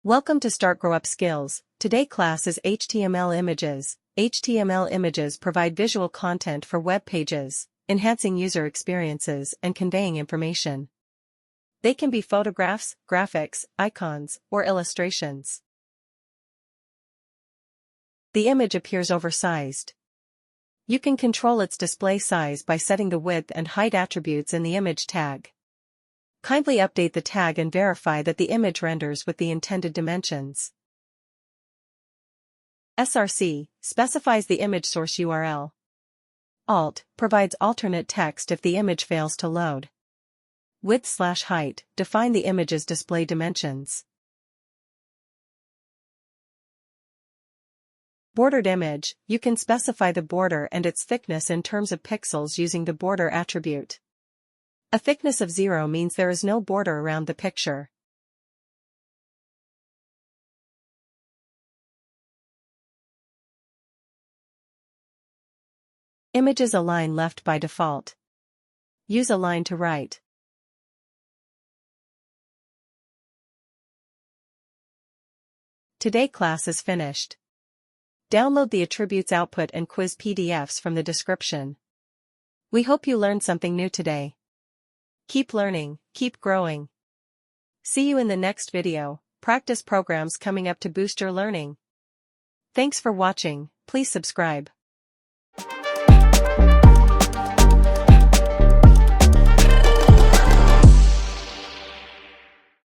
Welcome to Start Grow Up Skills. Today class is HTML images. HTML images provide visual content for web pages, enhancing user experiences and conveying information. They can be photographs, graphics, icons, or illustrations. The image appears oversized. You can control its display size by setting the width and height attributes in the image tag. Kindly update the tag and verify that the image renders with the intended dimensions. SRC specifies the image source URL. Alt provides alternate text if the image fails to load. Width/height define the image's display dimensions. Bordered image, you can specify the border and its thickness in terms of pixels using the border attribute. A thickness of 0 means there is no border around the picture. Images align left by default. Use align to right. Today class is finished. Download the attributes output and quiz PDFs from the description. We hope you learned something new today. Keep learning, keep growing. See you in the next video. Practice programs coming up to boost your learning. Thanks for watching. Please subscribe.